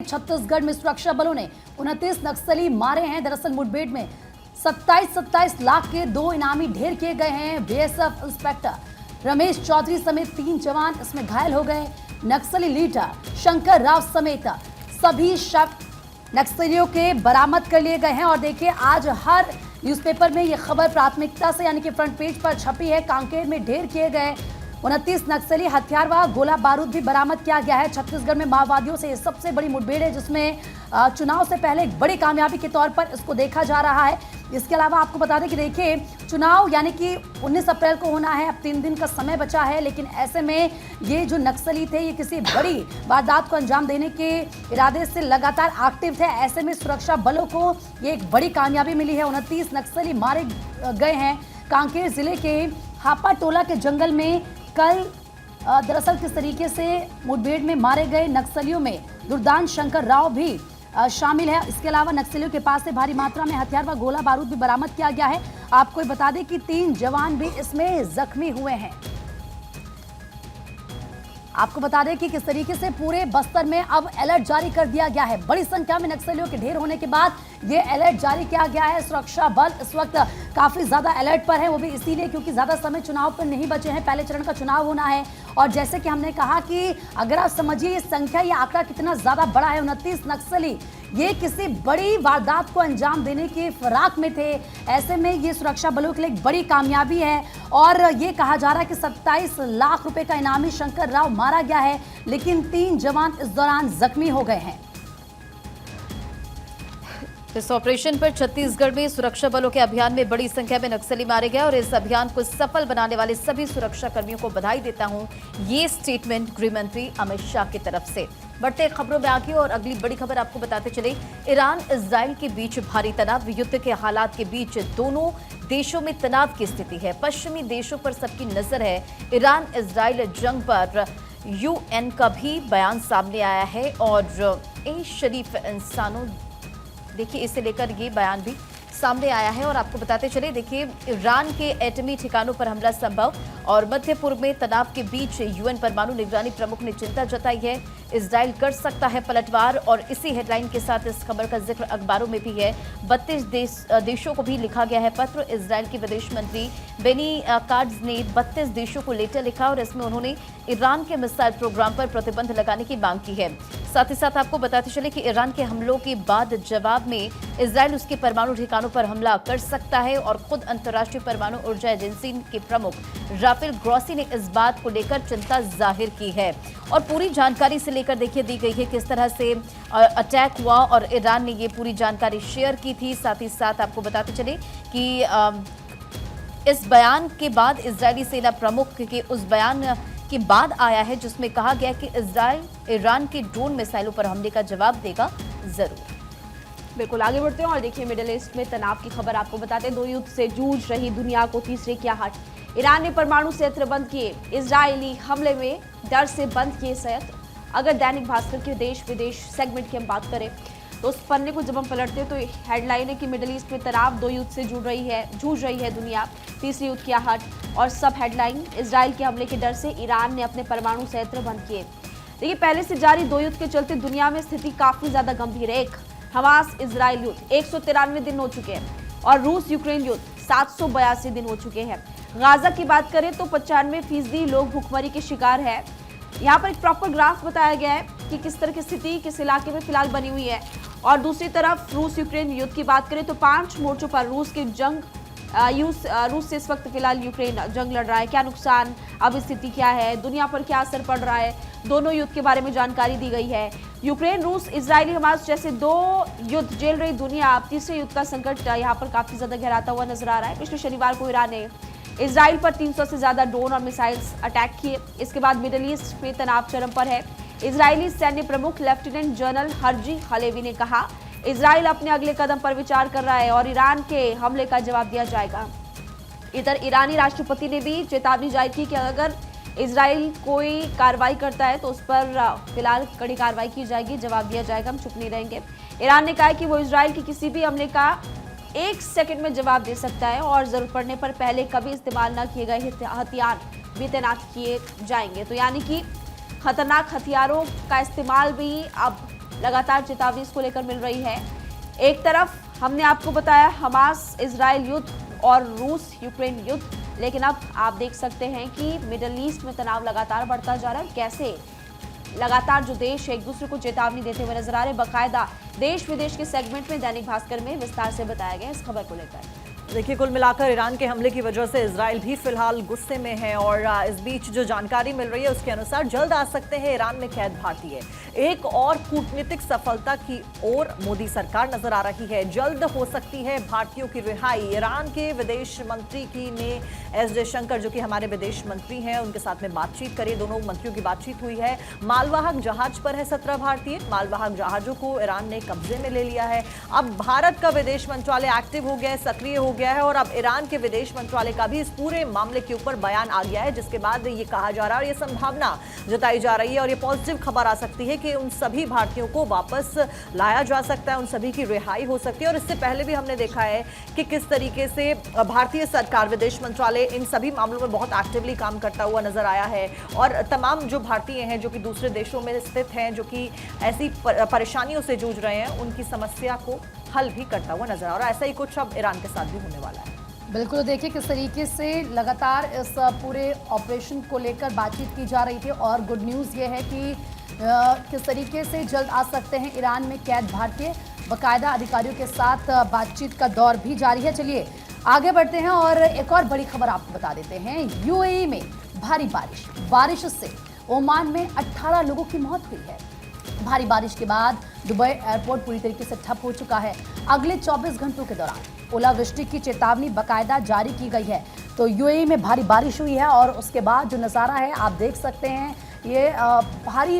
छत्तीसगढ़ में सुरक्षा बलों ने 29 नक्सली मारे हैं। दरअसल मुठभेड़ में 27 लाख के 2 इनामी ढेर किए गए हैं। बीएसएफ इंस्पेक्टर रमेश चौधरी समेत 3 जवान इसमें घायल हो गए। नक्सली लीडर शंकर राव समेत सभी शव नक्सलियों के बरामद कर लिए गए हैं। और देखिए, आज हर न्यूज़पेपर में ये खबर प्राथमिकता से यानी कि फ्रंट पेज पर छपी है। कांकेर में ढेर किए गए 29 नक्सली हथियार व गोला बारूद भी बरामद किया गया है। छत्तीसगढ़ में माओवादियों से सबसे बड़ी मुठभेड़ है, जिसमें चुनाव से पहले एक बड़ी कामयाबी के तौर पर इसको देखा जा रहा है। इसके अलावा आपको बता दें कि देखिए, चुनाव यानी कि 19 अप्रैल को होना है, अब 3 दिन का समय बचा है, लेकिन ऐसे में ये जो नक्सली थे ये किसी बड़ी वारदात को अंजाम देने के इरादे से लगातार एक्टिव थे। ऐसे में सुरक्षा बलों को ये एक बड़ी कामयाबी मिली है। 29 नक्सली मारे गए हैं। कांकेर जिले के हापा टोला के जंगल में कल दरअसल किस तरीके से मुठभेड़ में मारे गए नक्सलियों में दुर्दान शंकर राव भी शामिल है। इसके अलावा नक्सलियों के पास से भारी मात्रा में हथियार व गोला बारूद भी बरामद किया गया है। आपको बता दें कि 3 जवान भी इसमें जख्मी हुए हैं। आपको बता दें कि किस तरीके से पूरे बस्तर में अब अलर्ट जारी कर दिया गया है। बड़ी संख्या में नक्सलियों के ढेर होने के बाद ये अलर्ट जारी किया गया है। सुरक्षा बल इस वक्त काफी ज्यादा अलर्ट पर है, वो भी इसीलिए क्योंकि ज्यादा समय चुनाव पर नहीं बचे हैं। पहले चरण का चुनाव होना है और जैसे कि हमने कहा कि अगर आप समझिए ये संख्या, ये आंकड़ा कितना ज्यादा बड़ा है। 29 नक्सली ये किसी बड़ी वारदात को अंजाम देने की फिराक में थे। ऐसे में ये सुरक्षा बलों के लिए एक बड़ी कामयाबी है। और ये कहा जा रहा है कि 27 लाख रुपए का इनामी शंकर राव मारा गया है, लेकिन 3 जवान इस दौरान जख्मी हो गए हैं। इस ऑपरेशन पर छत्तीसगढ़ में सुरक्षा बलों के अभियान में बड़ी संख्या में नक्सली मारे गए और इस अभियान को सफल बनाने वाले सभी सुरक्षा कर्मियों को बधाई देता हूं। ये स्टेटमेंट गृह मंत्री अमित शाह की तरफ से। बढ़ते खबरों में आगे और अगली बड़ी खबर आपको बताते चले। ईरान इजराइल के बीच भारी तनाव, युद्ध के हालात के बीच दोनों देशों में तनाव की स्थिति है। पश्चिमी देशों पर सबकी नजर है। ईरान इजराइल जंग पर यूएन का भी बयान सामने आया है और शरीफ इंसानों, देखिए इसे लेकर ये बयान भी सामने आया है। और आपको बताते चले, देखिए ईरान के एटमी ठिकानों पर हमला संभव और मध्य पूर्व में तनाव के बीच यूएन परमाणु निगरानी प्रमुख ने चिंता जताई है। इजराइल कर सकता है पलटवार और इसी हेडलाइन के साथ इस खबर का जिक्र अखबारों में भी है। 32 देशों को भी लिखा गया है पत्र। इजराइल के विदेश मंत्री बेनी कार्ड्स ने 32 देशों को लेटर लिखा और इसमें उन्होंने ईरान के मिसाइल प्रोग्राम पर प्रतिबंध लगाने की मांग की है। साथ ही साथ आपको बताते चले कि ईरान के हमलों के बाद जवाब में इजराइल उसके परमाणु ठिकानों पर हमला कर सकता है और खुद अंतर्राष्ट्रीय परमाणु ऊर्जा एजेंसी के प्रमुख राफेल ग्रॉसी ने इस बात को लेकर चिंता जाहिर की है। और पूरी जानकारी से लेकर देखिए दी गई है किस तरह से अटैक हुआ और ईरान ने ये पूरी जानकारी शेयर की थी। साथ ही साथ आपको बताते चले कि इस बयान के बाद इजरायली सेना प्रमुख के उस बयान के बाद आया है जिसमें कहा गया कि इजराइल ईरान के ड्रोन मिसाइलों पर हमले का जवाब देगा जरूर। बिल्कुल, आगे बढ़ते हैं और देखिए मिडिल ईस्ट में तनाव की खबर आपको बताते हैं। 2 युद्ध से जूझ रही दुनिया को तीसरे की आहट। ईरान ने परमाणु संयंत्र बंद किए। इजरायली हमले में डर से बंद किए संयंत्र। अगर दैनिक भास्कर के देश विदेश सेगमेंट की हम बात करें तो उस पन्ने को जब हम पलटते हैं तो हेडलाइन है कि मिडिल ईस्ट में तनाव, 2 युद्ध से जूझ रही है दुनिया, तीसरी युद्ध की आहट। और सब हेडलाइन, इजराइल के हमले के डर से ईरान ने अपने परमाणु संयंत्र बंद किए। देखिए, पहले से जारी 2 युद्ध के चलते दुनिया में स्थिति काफी ज्यादा गंभीर है। एक हमास इजराइल युद्ध 193 दिन हो चुके हैं और रूस यूक्रेन युद्ध 782 दिन हो चुके हैं। गाजा की बात करें तो 95% लोग भूखमरी के शिकार है। यहाँ पर एक प्रॉपर ग्राफ बताया गया है कि किस तरह की स्थिति किस इलाके में फिलहाल बनी हुई है। और दूसरी तरफ रूस यूक्रेन युद्ध की बात करें तो 5 मोर्चों पर रूस से इस वक्त फिलहाल यूक्रेन जंग लड़ रहा है। क्या नुकसान, अब स्थिति क्या है, दुनिया पर क्या असर पड़ रहा है, दोनों युद्ध के बारे में जानकारी दी गई है। यूक्रेन, रूस, इजरायली हमास जैसे 2 युद्ध झेल रही दुनिया, अब तीसरे युद्ध का संकट यहाँ पर काफी ज्यादा गहराता हुआ नजर आ रहा है। पिछले शनिवार को ईरान ने इजराइल पर 300 से ज्यादा ड्रोन और मिसाइल्स अटैक किए। इसके बाद मिडिल ईस्ट में तनाव चरम पर है। इजरायली सैन्य प्रमुख लेफ्टिनेंट जनरल हर्जी हलेवी ने कहा, इजराइल अपने अगले कदम पर विचार कर रहा है और ईरान के हमले का जवाब दिया जाएगा। इधर ईरानी राष्ट्रपति ने भी चेतावनी जारी की कि अगर इजराइल कोई कार्रवाई करता है तो उस पर फिलहाल कड़ी कार्रवाई की जाएगी, जवाब दिया जाएगा, हम चुप नहीं रहेंगे। ईरान ने कहा कि वो इजराइल की किसी भी हमले का 1 सेकंड में जवाब दे सकता है और जरूरत पड़ने पर पहले कभी इस्तेमाल न किए गए हथियार भी तैनात किए जाएंगे। तो यानी कि खतरनाक हथियारों का इस्तेमाल भी अब लगातार चेतावनी इसको लेकर मिल रही है। एक तरफ हमने आपको बताया हमास इजराइल युद्ध और रूस यूक्रेन युद्ध, लेकिन अब आप देख सकते हैं कि मिडल ईस्ट में तनाव लगातार बढ़ता जा रहा है। कैसे लगातार जो देश एक दूसरे को चेतावनी देते हुए नजर आ रहे, बकायदा देश विदेश के सेगमेंट में दैनिक भास्कर में विस्तार से बताया गया इस खबर को लेकर। देखिए, कुल मिलाकर ईरान के हमले की वजह से इजराइल भी फिलहाल गुस्से में है और इस बीच जो जानकारी मिल रही है उसके अनुसार जल्द आ सकते हैं ईरान में कैद भारतीय। एक और कूटनीतिक सफलता की ओर मोदी सरकार नजर आ रही है। जल्द हो सकती है भारतीयों की रिहाई। ईरान के विदेश मंत्री की ने एस जयशंकर, जो कि हमारे विदेश मंत्री हैं, उनके साथ में बातचीत करी। दोनों मंत्रियों की बातचीत हुई है। मालवाहक जहाज पर है 17 भारतीय। मालवाहक जहाजों को ईरान ने कब्जे में ले लिया है। अब भारत का विदेश मंत्रालय एक्टिव हो गया है, सक्रिय हो गया है और अब ईरान के विदेश मंत्रालय का भी इस पूरे मामले के ऊपर बयान आ गया है, जिसके बाद ये कहा जा रहा है और ये संभावना जताई जा रही है और ये पॉजिटिव खबर आ सकती है कि उन सभी भारतीयों को वापस लाया जा सकता है, उन सभी की रिहाई हो सकती है। और इससे पहले भी हमने देखा है कि किस तरीके से भारतीय सरकार, विदेश मंत्रालय इन सभी मामलों में बहुत एक्टिवली काम करता हुआ नजर आया है और तमाम जो भारतीय हैं जो कि दूसरे देशों में स्थित हैं, जो कि ऐसी परेशानियों से जूझ रहे हैं, उनकी समस्या को हल भी करता हुआ नजर आ रहा है। ऐसा ही कुछ अब ईरान के साथ भी होने वाला है। बिल्कुल, देखिए किस तरीके से लगातार इस पूरे ऑपरेशन को लेकर बातचीत की जा रही थी और गुड न्यूज़ ये है कि किस तरीके से जल्द आ सकते हैं ईरान में कैद भारतीय। बाकायदा अधिकारियों के साथ बातचीत का दौर भी जारी है। चलिए आगे बढ़ते हैं और एक और बड़ी खबर आपको बता देते हैं। यूएई में भारी बारिश से ओमान में 18 लोगों की मौत हुई है। भारी बारिश के बाद दुबई एयरपोर्ट पूरी तरीके से ठप हो चुका है। अगले 24 घंटों के दौरान ओलावृष्टि की चेतावनी बाकायदा जारी की गई है। तो यूएई में भारी बारिश हुई है और उसके बाद जो नज़ारा है आप देख सकते हैं, ये भारी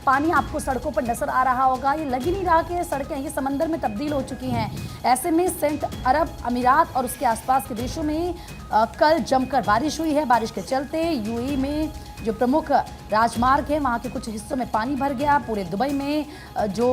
पानी आपको सड़कों पर नजर आ रहा होगा। ये लग ही नहीं रहा कि सड़कें ये समंदर में तब्दील हो चुकी हैं। ऐसे में संयुक्त अरब अमीरात और उसके आसपास के देशों में कल जमकर बारिश हुई है। बारिश के चलते यूएई में जो प्रमुख राजमार्ग है वहाँ के कुछ हिस्सों में पानी भर गया। पूरे दुबई में जो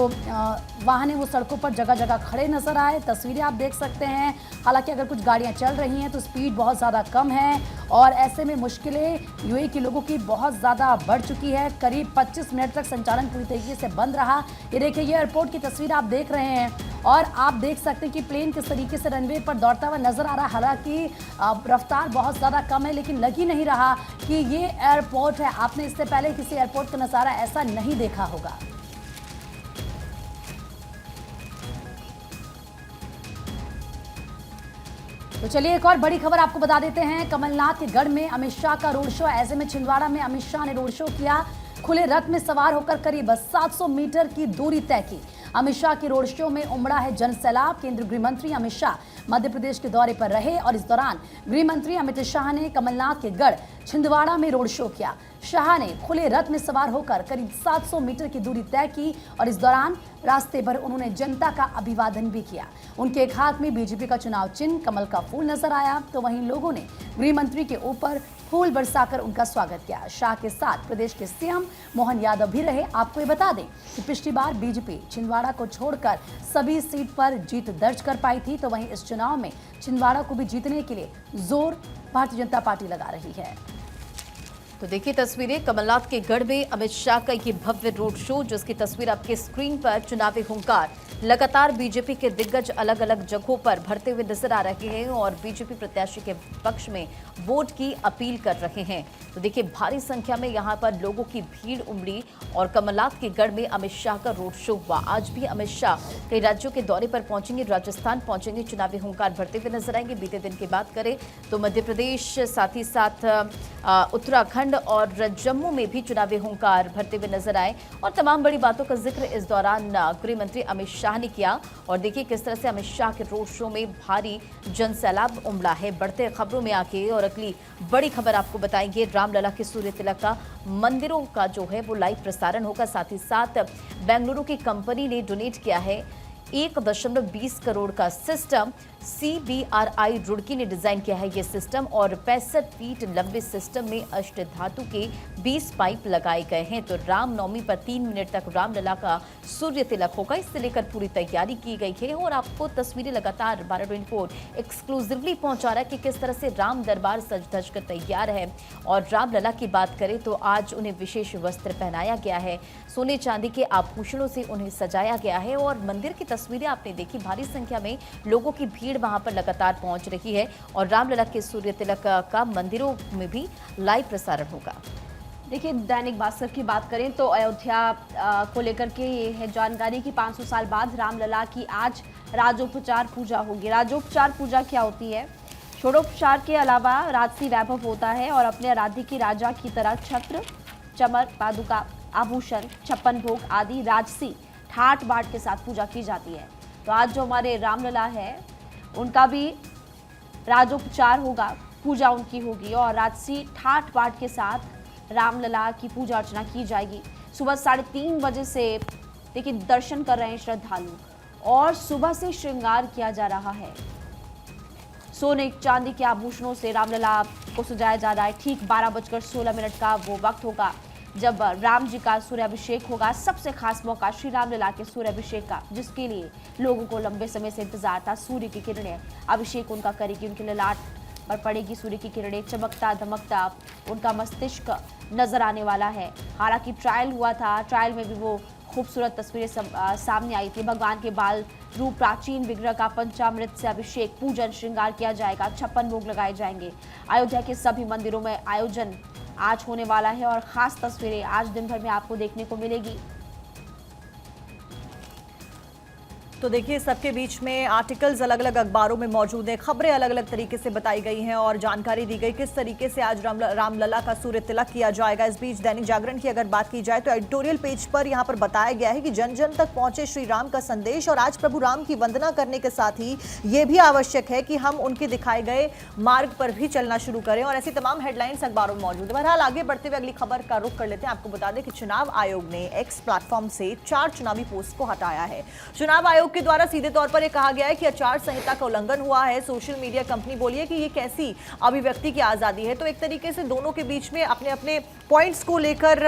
वाहन है वो सड़कों पर जगह जगह खड़े नजर आए। तस्वीरें आप देख सकते हैं। हालांकि अगर कुछ गाड़ियाँ चल रही हैं तो स्पीड बहुत ज़्यादा कम है और ऐसे में मुश्किलें यूएई के लोगों की बहुत ज़्यादा बढ़ चुकी है। करीब 25 मिनट तक संचालन पूरी तरीके से बंद रहा। ये देखिए, ये एयरपोर्ट की तस्वीर आप देख रहे हैं और आप देख सकते हैं कि प्लेन किस तरीके से रनवे पर दौड़ता हुआ नजर आ रहा है। हालांकि रफ्तार बहुत ज़्यादा कम है, लेकिन लग ही नहीं रहा कि ये एयरपोर्ट है। आपने इससे पहले किसी एयरपोर्ट का नज़ारा ऐसा नहीं देखा होगा। तो चलिए एक और बड़ी खबर आपको बता देते हैं। कमलनाथ के गढ़ में अमित शाह का रोड शो। ऐसे में छिंदवाड़ा में अमित शाह ने रोड शो किया। खुले रथ में सवार होकर करीब 700 मीटर की दूरी तय की। अमित शाह के रोड शो में उमड़ा है जनसैलाब। केंद्रीय गृह मंत्री अमित शाह मध्य प्रदेश के दौरे पर रहे और इस दौरान गृह मंत्री अमित शाह ने कमलनाथ के गढ़ छिंदवाड़ा में रोड शो किया। शाह ने खुले रथ में सवार होकर करीब 700 मीटर की दूरी तय की और इस दौरान रास्ते पर उन्होंने जनता का अभिवादन भी किया। उनके एक हाथ में बीजेपी का चुनाव चिन्ह कमल का फूल नजर आया, तो वहीं लोगों ने गृह मंत्री के ऊपर फूल बरसाकर उनका स्वागत किया। शाह के साथ प्रदेश के सीएम मोहन यादव भी रहे। आपको ये बता दें कि पिछली बार बीजेपी छिंदवाड़ा को छोड़कर सभी सीट पर जीत दर्ज कर पाई थी, तो वहीं इस चुनाव में छिंदवाड़ा को भी जीतने के लिए जोर भारतीय जनता पार्टी लगा रही है। तो देखिए तस्वीरें कमलनाथ के गढ़ में अमित शाह का ये भव्य रोड शो, जिसकी तस्वीर आपके स्क्रीन पर। चुनावी हुंकार लगातार बीजेपी के दिग्गज अलग अलग जगहों पर भरते हुए नजर आ रहे हैं और बीजेपी प्रत्याशी के पक्ष में वोट की अपील कर रहे हैं। तो देखिए भारी संख्या में यहां पर लोगों की भीड़ उमड़ी और कमलनाथ के गढ़ में अमित शाह का रोड शो हुआ। आज भी अमित शाह कई राज्यों के दौरे पर पहुंचेंगे, राजस्थान पहुंचेंगे, चुनावी हुंकार भरते हुए नजर आएंगे। बीते दिन की बात करें तो मध्य प्रदेश, साथ ही साथ उत्तराखंड और जम्मू में भी चुनावी हुंकार भरते हुए नजर आए और तमाम बड़ी बातों का जिक्र इस दौरान गृह मंत्री अमित शाह ने किया। और देखिए किस तरह से अमित शाह के रोड शो में भारी जनसैलाब उमड़ा है। बढ़ते खबरों में आके और अगली बड़ी खबर आपको बताएंगे। रामलला के सूर्य तिलक का मंदिरों का जो है वो लाइव प्रसारण होगा। साथ ही साथ बेंगलुरु की कंपनी ने डोनेट किया है 1.20 करोड़ का सिस्टम CBRI रुड़की ने डिजाइन किया है ये सिस्टम और 65 फीट लंबे सिस्टम में अष्ट धातु के 20 पाइप लगाए गए हैं। तो रामनवमी पर 3 मिनट तक रामलला का सूर्य तिलक होगा, इससे लेकर पूरी तैयारी की गई है और आपको तस्वीरें लगातार 12/24 एक्सक्लूसिवली पहुंचा रहा है कि किस तरह से राम दरबार सज धज कर तैयार है। और रामलला की बात करें तो आज उन्हें विशेष वस्त्र पहनाया गया है, सोने चांदी के आभूषणों से उन्हें सजाया गया है और मंदिर की तस्वीरें आपने देखी, भारी संख्या में लोगों की भीड़ वहां पर लगातार पहुंच रही है और रामलला के सूर्य तिलक का मंदिरों में भी लाइव प्रसारण होगा। देखिए, दैनिक भास्कर की बात करें तो अयोध्या को लेकर के ये है जानकारी कि 500 साल बाद रामलला की आज राजोपचार पूजा होगी। राजोपचार पूजा क्या होती है? षोडोपचार के अलावा राजसी वैभव होता है और अपने आराध्य की राजा की तरह छत्र, चमर, पादुका, आभूषण, 56 भोग आदि राजसी ठाट बाट के साथ पूजा की जाती है। तो आज जो हमारे रामलला है उनका भी राजोपचार होगा, पूजा उनकी होगी और राजसी ठाट बाट के साथ रामलला की पूजा अर्चना की जाएगी। सुबह 3:30 बजे से देखिए दर्शन कर रहे हैं श्रद्धालु और सुबह से श्रृंगार किया जा रहा है। सोने चांदी के आभूषणों से रामलला को सजाया जा रहा है। ठीक 12:16 का वो वक्त होगा जब राम जी का सूर्याभिषेक होगा। सबसे खास मौका श्री रामलला के सूर्याभिषेक का, जिसके लिए लोगों को लंबे समय से इंतजार था। सूर्य की किरणें अभिषेक उनका करेगी, उनके ललाट पर पड़ेगी सूर्य की किरणें, चमकता धमकता उनका मस्तिष्क नजर आने वाला है। हालांकि ट्रायल हुआ था, ट्रायल में भी वो खूबसूरत तस्वीरें सामने आई थी। भगवान के बाल रूप प्राचीन विग्रह का पंचामृत से अभिषेक, पूजन, श्रृंगार किया जाएगा। 56 भोग लगाए जाएंगे। अयोध्या के सभी मंदिरों में आयोजन आज होने वाला है और खास तस्वीरें आज दिन भर में आपको देखने को मिलेगी। तो देखिए, सबके बीच में आर्टिकल्स अलग अलग अखबारों में मौजूद हैं, खबरें अलग अलग तरीके से बताई गई हैं और जानकारी दी गई किस तरीके से आज रामलला का सूर्य तिलक किया जाएगा। इस बीच दैनिक जागरण की अगर बात की जाए तो एडिटोरियल पेज पर यहां पर बताया गया है कि जन जन तक पहुंचे श्री राम का संदेश और आज प्रभु राम की वंदना करने के साथ ही ये भी आवश्यक है कि हम उनके दिखाए गए मार्ग पर भी चलना शुरू करें और ऐसी तमाम हेडलाइंस अखबारों में मौजूद है। बहरहाल आगे बढ़ते हुए अगली खबर का रुख कर लेते हैं। आपको बता दें कि चुनाव आयोग ने एक्स प्लेटफॉर्म से 4 चुनावी पोस्ट को हटाया है। चुनाव आयोग के द्वारा सीधे तौर पर यह कहा गया है कि आचार संहिता का उल्लंघन हुआ है। सोशल मीडिया कंपनी बोली है कि ये कैसी अभिव्यक्ति की आजादी है। तो एक तरीके से दोनों के बीच में अपने अपने पॉइंट्स को लेकर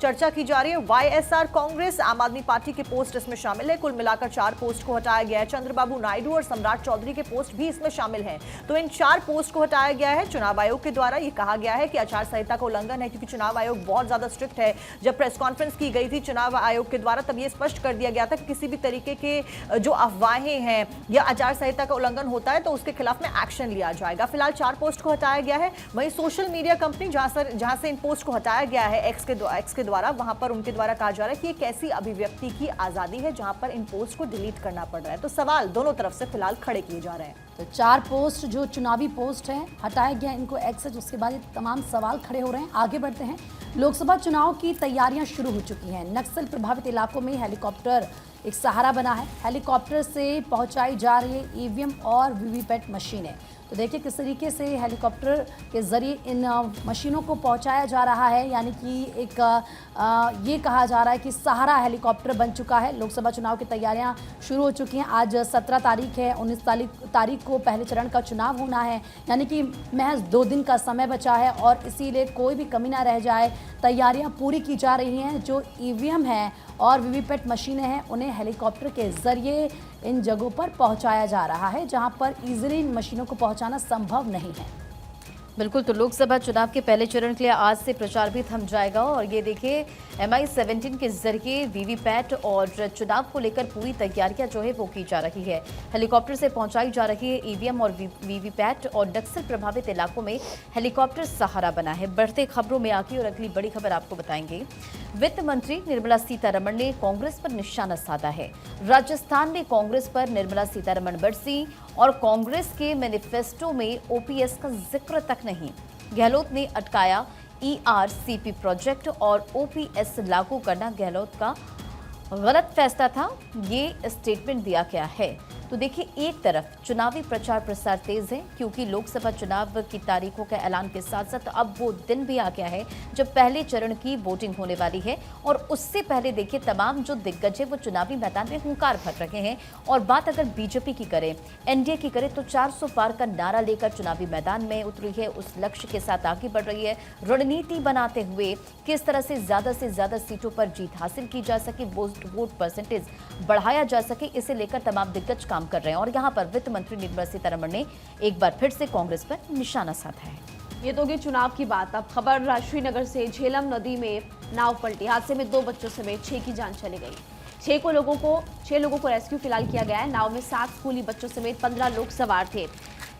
चर्चा की जा रही है। वाईएसआर कांग्रेस, आम आदमी पार्टी के पोस्ट इसमें शामिल है। कुल मिलाकर 4 पोस्ट को हटाया गया है। चंद्रबाबू नायडू और सम्राट चौधरी के पोस्ट भी इसमें शामिल हैं। तो इन 4 पोस्ट को हटाया गया है। चुनाव आयोग के द्वारा यह कहा गया है कि आचार संहिता का उल्लंघन है, क्योंकि चुनाव आयोग बहुत ज्यादा स्ट्रिक्ट है। जब प्रेस कॉन्फ्रेंस की गई थी चुनाव आयोग के द्वारा, तब यह स्पष्ट कर दिया गया था कि किसी भी तरीके के जो अफवाहें हैं या आचार संहिता का उल्लंघन होता है तो उसके खिलाफ में एक्शन लिया जाएगा। फिलहाल 4 पोस्ट को हटाया गया है। वहीं सोशल मीडिया कंपनी जहां से इन पोस्ट को हटाया गया है एक्स के द्वारा, वहां पर उनके द्वारा कहा जा रहा है कि ये कैसी अभिव्यक्ति की आजादी है जहां पर इन पोस्ट को डिलीट करना पड़ रहा है। तो सवाल दोनों तरफ से फिलहाल खड़े किए जा रहे हैं। तो 4 पोस्ट जो चुनावी पोस्ट हैं हटाया गया इनको एक्स से, उसके बाद ये तमाम सवाल खड़े हो रहे हैं। आगे बढ़ते हैं। लोकसभा चुनाव की तैयारियां शुरू हो चुकी हैं। नक्सल प्रभावित इलाकों में हेलीकॉप्टर एक सहारा बना है। हेलीकॉप्टर से पहुंचाई जा रही है ईवीएम और वीवीपैट मशीनें। तो देखिए किस तरीके से हेलीकॉप्टर के जरिए इन मशीनों को पहुंचाया जा रहा है, यानी कि एक ये कहा जा रहा है कि सहारा हेलीकॉप्टर बन चुका है। लोकसभा चुनाव की तैयारियां शुरू हो चुकी हैं। आज 17 तारीख है, 19 तारीख को पहले चरण का चुनाव होना है, यानी कि महज 2 दिन का समय बचा है और इसीलिए कोई भी कमी ना रह जाए, तैयारियां पूरी की जा रही हैं। जो ईवीएम है और वीवीपैट मशीनें हैं उन्हें हेलीकॉप्टर के जरिए इन जगहों पर पहुंचाया जा रहा है जहां पर इजीली इन मशीनों को पहुंचाना संभव नहीं है। बिल्कुल, तो लोकसभा चुनाव के पहले चरण के लिए आज से प्रचार भी थम जाएगा और ये देखिए MI-17 के जरिए वीवीपैट और चुनाव को लेकर पूरी तैयारियां जो है वो की जा रही है। हेलीकॉप्टर से पहुंचाई जा रही है ईवीएम और वीवीपैट और नक्सल प्रभावित इलाकों में हेलीकॉप्टर सहारा बना है। बढ़ते खबरों में आगे और अगली बड़ी खबर आपको बताएंगे। वित्त मंत्री निर्मला सीतारमण ने कांग्रेस पर निशाना साधा है। राजस्थान में कांग्रेस पर निर्मला सीतारमण बरसी और कांग्रेस के मैनिफेस्टो में ओपीएस का जिक्र तक नहीं। गहलोत ने अटकाया ERCP प्रोजेक्ट और ओपीएस लागू करना गहलोत का गलत फैसला था, ये स्टेटमेंट दिया गया है। तो देखिए, एक तरफ चुनावी प्रचार प्रसार तेज है क्योंकि लोकसभा चुनाव की तारीखों के ऐलान के साथ साथ अब वो दिन भी आ गया है जब पहले चरण की वोटिंग होने वाली है। और उससे पहले देखिए, तमाम जो दिग्गज है वो चुनावी मैदान में हुंकार भर रहे हैं। और बात अगर बीजेपी की करें, एनडीए की करें, तो 400 पार का नारा लेकर चुनावी मैदान में उतरी है, उस लक्ष्य के साथ आगे बढ़ रही है, रणनीति बनाते हुए किस तरह से ज्यादा सीटों पर जीत हासिल की जा सके, वोट परसेंटेज बढ़ाया जा सके, इसे लेकर तमाम दिग्गज काम कर रहे हैं। और यहाँ पर वित्त मंत्री निर्मला सीतारमण ने एक बार फिर से कांग्रेस पर निशाना साधा है। ये तो होगी चुनाव की बात। अब खबर श्रीनगर से। झेलम नदी में नाव पलटी, हादसे में 2 बच्चों समेत 6 की जान चली गई। 6 लोगों को रेस्क्यू फिलहाल किया गया है। नाव में 7 स्कूली बच्चों समेत 15 लोग सवार थे।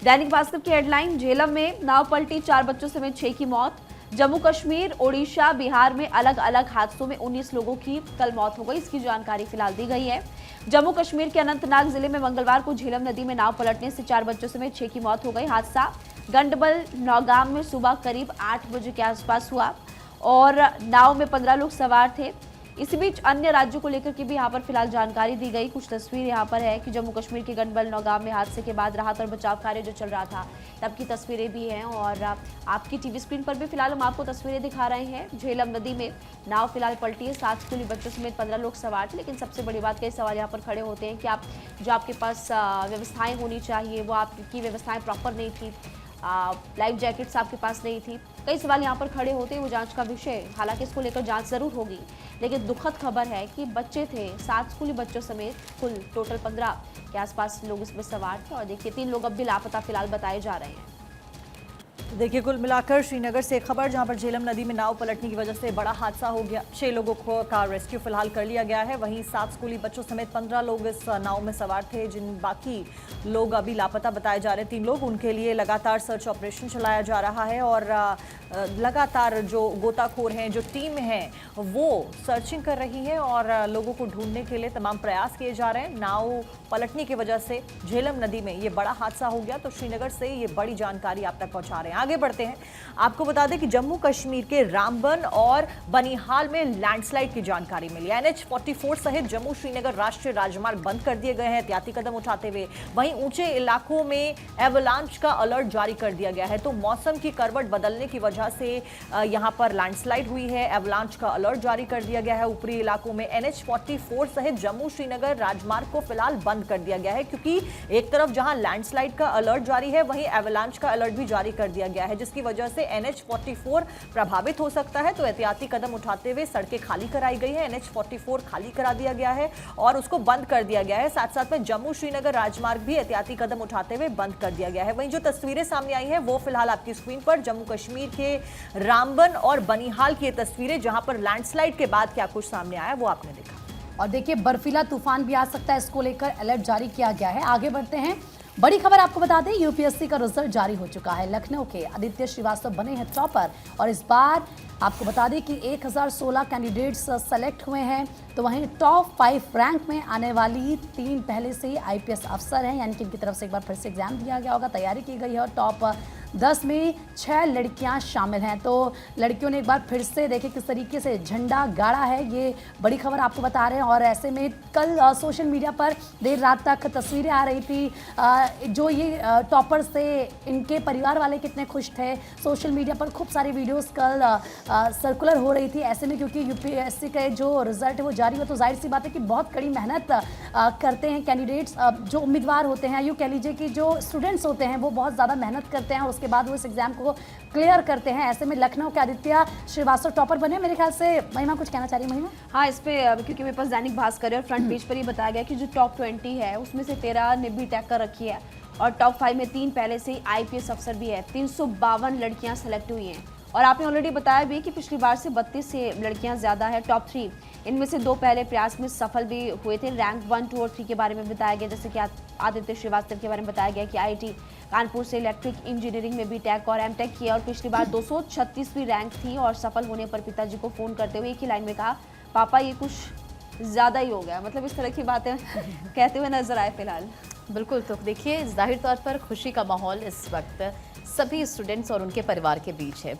दैनिक भास्कर की हेडलाइन, झेलम में नाव पलटी, 4 बच्चों समेत 6 की मौत। जम्मू कश्मीर, ओडिशा, बिहार में अलग अलग हादसों में 19 लोगों की कल मौत हो गई। इसकी जानकारी फिलहाल दी गई है। जम्मू कश्मीर के अनंतनाग जिले में मंगलवार को झेलम नदी में नाव पलटने से 4 बच्चों समेत 6 की मौत हो गई। हादसा गंडबल नौगाम में सुबह करीब 8 बजे के आसपास हुआ और नाव में 15 लोग सवार थे। इसी बीच अन्य राज्यों को लेकर के भी यहाँ पर फिलहाल जानकारी दी गई। कुछ तस्वीर यहाँ पर है कि जम्मू कश्मीर के गंडबल नौगाम में हादसे के बाद राहत और बचाव कार्य जो चल रहा था तब की तस्वीरें भी हैं और आपकी टीवी स्क्रीन पर भी फिलहाल हम आपको तस्वीरें दिखा रहे हैं। झेलम नदी में नाव फिलहाल पलटी है, 7 स्कूली बच्चों समेत 15 लोग सवार थे। लेकिन सबसे बड़ी बात, कई सवाल यहाँ पर खड़े होते हैं कि आपके पास व्यवस्थाएं होनी चाहिए, वो आपकी व्यवस्थाएं प्रॉपर नहीं थी, लाइफ जैकेट्स आपके पास नहीं थी। कई सवाल यहाँ पर खड़े होते हैं, वो जांच का विषय। हालांकि इसको लेकर जांच जरूर होगी, लेकिन दुखद खबर है कि बच्चे थे, 7 स्कूली बच्चों समेत कुल टोटल 15 के आसपास लोग इसमें सवार थे। और देखिए, 3 लोग अब भी लापता फिलहाल बताए जा रहे हैं। देखिए, कुल मिलाकर श्रीनगर से खबर, जहां पर झेलम नदी में नाव पलटने की वजह से बड़ा हादसा हो गया। 6 लोगों का रेस्क्यू फिलहाल कर लिया गया है। वहीं 7 स्कूली बच्चों समेत 15 लोग इस नाव में सवार थे, जिन बाकी लोग अभी लापता बताए जा रहे हैं। 3 लोग, उनके लिए लगातार सर्च ऑपरेशन चलाया जा रहा है और लगातार जो गोताखोर हैं, जो टीम है, वो सर्चिंग कर रही है और लोगों को ढूंढने के लिए तमाम प्रयास किए जा रहे हैं। नाव पलटने की वजह से झेलम नदी में ये बड़ा हादसा हो गया, तो श्रीनगर से ये बड़ी जानकारी आप तक पहुंचा रहे हैं। आगे बढ़ते हैं, आपको बता दें कि जम्मू कश्मीर के रामबन और बनिहाल में लैंडस्लाइड की जानकारी मिली। NH-44 सहित जम्मू श्रीनगर राष्ट्रीय राजमार्ग बंद कर दिए गए हैं एहतियाती कदम उठाते हुए। वहीं ऊंचे इलाकों में एवलांच का अलर्ट जारी कर दिया गया है। तो मौसम की करवट बदलने की वजह से यहां पर लैंडस्लाइड हुई है, एवलांच का अलर्ट जारी कर दिया गया है। ऊपरी इलाकों में NH-44 सहित जम्मू श्रीनगर राजमार्ग को फिलहाल बंद कर दिया गया है, क्योंकि एक तरफ जहां लैंडस्लाइड का अलर्ट जारी है, वहीं एवलांच का अलर्ट भी जारी कर दिया गया है, जिसकी वजह से NH-44 प्रभावित हो सकता है। तो एहतियाती कदम उठाते हुए सड़कें खाली कराई गई है, NH-44 खाली करा दिया गया है और उसको बंद कर दिया गया है। साथ साथ में जम्मू श्रीनगर राजमार्ग भी एहतियाती कदम उठाते हुए बंद कर दिया गया है। वहीं जो तस्वीरें सामने आई हैं वो फिलहाल आपकी स्क्रीन पर जम्मू कश्मीर के रामबन और बनिहाल की तस्वीरें, जहां पर लैंडस्लाइड के बाद क्या कुछ सामने आया वो आपने देखा। और देखिए, बर्फीला तूफान भी आ सकता है, इसको लेकर अलर्ट जारी किया गया है। आगे बढ़ते हैं, बड़ी खबर आपको बता दें, यूपीएससी का रिजल्ट जारी हो चुका है। लखनऊ के आदित्य श्रीवास्तव बने हैं टॉपर और इस बार आपको बता दें कि 1016 कैंडिडेट्स सेलेक्ट हुए हैं। तो वहीं टॉप 5 रैंक में आने वाली 3 पहले से ही आईपीएस अफसर हैं, यानी कि इनकी तरफ से एक बार फिर से एग्जाम दिया गया होगा, तैयारी की गई है। और टॉप 10 में 6 लड़कियां शामिल हैं। तो लड़कियों ने एक बार फिर से देखें किस तरीके से झंडा गाड़ा है, ये बड़ी खबर आपको बता रहे हैं। और ऐसे में कल सोशल मीडिया पर देर रात तक तस्वीरें आ रही थी, जो ये टॉपर्स थे, इनके परिवार वाले कितने खुश थे। सोशल मीडिया पर खूब सारी वीडियोस कल सर्कुलर हो रही थी। ऐसे में क्योंकि यूपीएससी का जो रिजल्ट है वो जारी हुआ, तो जाहिर सी बात है कि बहुत कड़ी मेहनत करते हैं कैंडिडेट्स, जो उम्मीदवार होते हैं, यूँ कह लीजिए कि जो स्टूडेंट्स होते हैं वो बहुत ज़्यादा मेहनत करते हैं, उसके बाद वो इस एग्जाम को क्लियर करते हैं। ऐसे में लखनऊ के आदित्य श्रीवास्तव टॉपर बने। मेरे ख्याल से महिमा कुछ कहना चाह रही है। महिमा? हाँ, इस पे क्योंकि मेरे पास दैनिक भास्कर है और फ्रंट पेज पर ही बताया गया कि जो टॉप 20 है उसमें से 13 ने बीटेक कर रखी है और टॉप 5 में 3 पहले से ही आईपीएस अफसर भी है। 352 लड़कियां सेलेक्ट हुई हैं और आपने ऑलरेडी बताया भी कि पिछली बार से 32 से लड़कियां ज़्यादा है। टॉप 3 इनमें से 2 पहले प्रयास में सफल भी हुए थे। रैंक 1, 2 और 3 के बारे में बताया गया, जैसे कि आदित्य श्रीवास्तव के बारे में बताया गया कि आईआईटी कानपुर से इलेक्ट्रिक इंजीनियरिंग में भी टेक और एमटेक किया और पिछली बार 236वीं रैंक थी। और सफल होने पर पिताजी को फ़ोन करते हुए एक ही लाइन में कहा, पापा ये कुछ ज़्यादा ही हो गया। मतलब इस तरह की बातें कहते हुए नजर आए फिलहाल। बिल्कुल, तो देखिए, जाहिर तौर पर खुशी का माहौल इस वक्त सभी स्टूडेंट्स और उनके परिवार के बीच है।